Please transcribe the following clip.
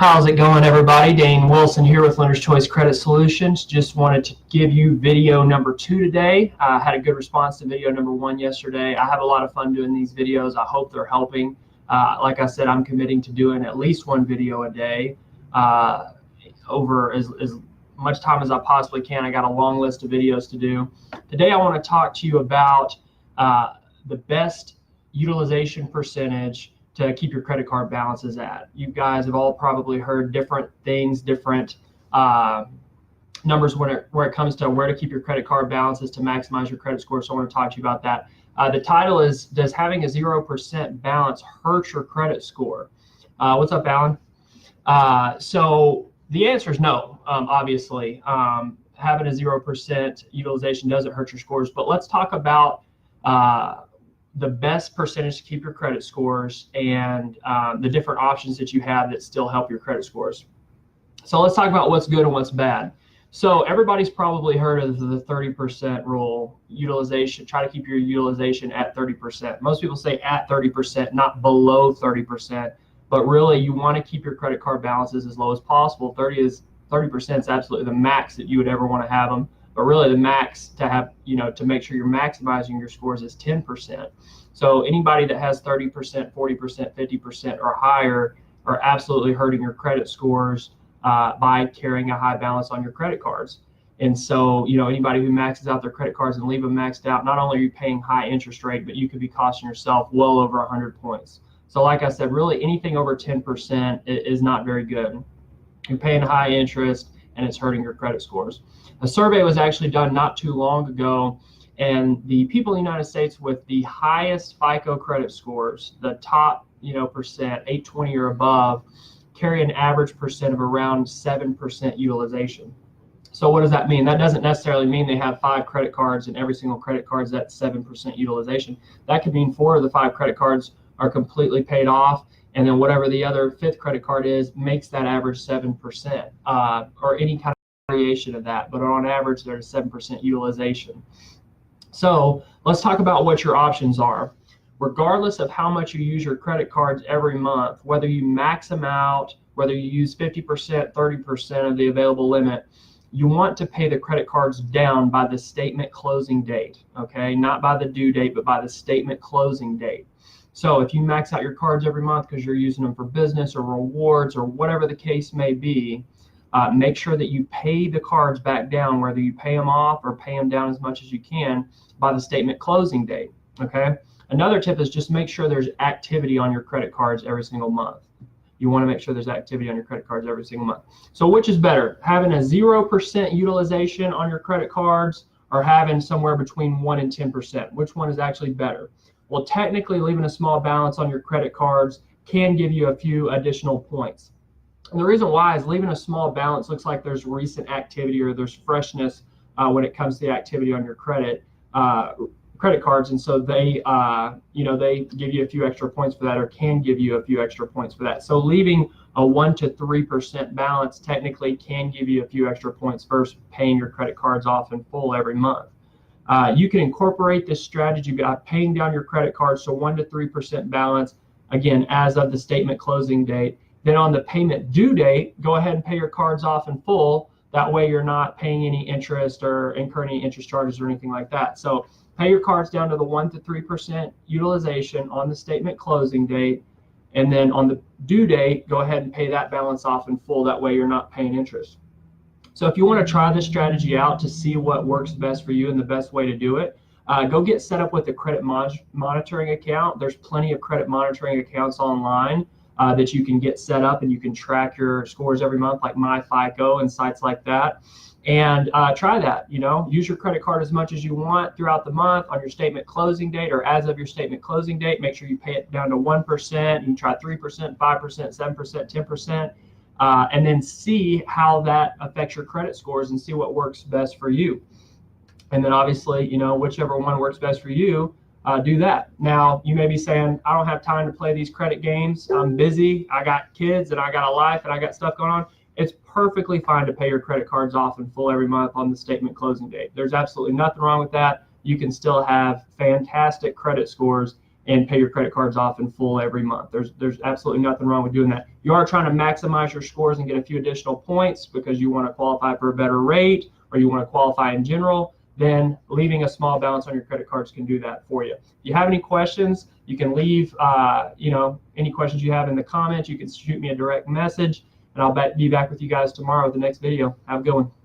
How's it going, everybody? Dane Wilson here with Lenders Choice Credit Solutions. Just wanted to give you video number 2 today. I had a good response to video number 1 yesterday. I have a lot of fun doing these videos. I hope they're helping. Like I said, I'm committing to doing at least 1 video a day over as much time as I possibly can. I got a long list of videos to do. Today I want to talk to you about the best utilization percentage to keep your credit card balances at. You guys have all probably heard different things, different numbers where it comes to where to keep your credit card balances to maximize your credit score. So I want to talk to you about that. The title is, does having a 0% balance hurt your credit score? What's up, Alan? So the answer is no, obviously. Having a 0% utilization doesn't hurt your scores, but let's talk about the best percentage to keep your credit scores and the different options that you have that still help your credit scores. So let's talk about what's good and what's bad. So everybody's probably heard of the 30% rule, utilization. Try to keep your utilization at 30%. Most people say at 30%, not below 30%, but really you want to keep your credit card balances as low as possible. 30% is absolutely the max that you would ever want to have them. But really the max to have, to make sure you're maximizing your scores is 10%. So anybody that has 30%, 40%, 50% or higher are absolutely hurting your credit scores by carrying a high balance on your credit cards. And so, anybody who maxes out their credit cards and leave them maxed out, not only are you paying high interest rate, but you could be costing yourself well over 100 points. So like I said, really anything over 10% is not very good. You're paying high interest and it's hurting your credit scores. A survey was actually done not too long ago, and the people in the United States with the highest FICO credit scores, the top percent, 820 or above, carry an average percent of around 7% utilization. So what does that mean? That doesn't necessarily mean they have 5 credit cards and every single credit card is at 7% utilization. That could mean 4 of the 5 credit cards are completely paid off, and then whatever the other 5th credit card is makes that average 7%, or any kind of variation of that, but on average there's 7% utilization. So let's talk about what your options are. Regardless of how much you use your credit cards every month, whether you max them out, whether you use 50%, 30% of the available limit, you want to pay the credit cards down by the statement closing date, okay? Not by the due date, but by the statement closing date. So if you max out your cards every month because you're using them for business or rewards or whatever the case may be, make sure that you pay the cards back down, whether you pay them off or pay them down as much as you can by the statement closing date, okay? Another tip is just make sure there's activity on your credit cards every single month. You want to make sure there's activity on your credit cards every single month. So which is better, having a 0% utilization on your credit cards or having somewhere between 1 and 10%? Which one is actually better? Well, technically leaving a small balance on your credit cards can give you a few additional points. And the reason why is leaving a small balance looks like there's recent activity or there's freshness when it comes to the activity on your credit cards, and so they they give you a few extra points for that, or can give you a few extra points for that. So leaving a 1 to 3% balance technically can give you a few extra points versus paying your credit cards off in full every month. You can incorporate this strategy by paying down your credit cards to 1 to 3% balance, again, as of the statement closing date. Then on the payment due date, go ahead and pay your cards off in full. That way you're not paying any interest or incurring any interest charges or anything like that. So pay your cards down to the 1 to 3% utilization on the statement closing date. And then on the due date, go ahead and pay that balance off in full. That way you're not paying interest. So if you want to try this strategy out to see what works best for you and the best way to do it, go get set up with a credit monitoring account. There's plenty of credit monitoring accounts online that you can get set up, and you can track your scores every month, like MyFICO and sites like that. And try that. Use your credit card as much as you want throughout the month on your statement closing date, or as of your statement closing date. Make sure you pay it down to 1%. You can try 3%, 5%, 7%, 10%. And then see how that affects your credit scores and see what works best for you. And then obviously, whichever one works best for you, do that. Now, you may be saying, I don't have time to play these credit games. I'm busy. I got kids and I got a life and I got stuff going on. It's perfectly fine to pay your credit cards off in full every month on the statement closing date. There's absolutely nothing wrong with that. You can still have fantastic credit scores and pay your credit cards off in full every month. There's absolutely nothing wrong with doing that. You are trying to maximize your scores and get a few additional points because you want to qualify for a better rate or you want to qualify in general, then leaving a small balance on your credit cards can do that for you. If you have any questions, you can leave any questions you have in the comments. You can shoot me a direct message, and I'll be back with you guys tomorrow with the next video. Have a good one.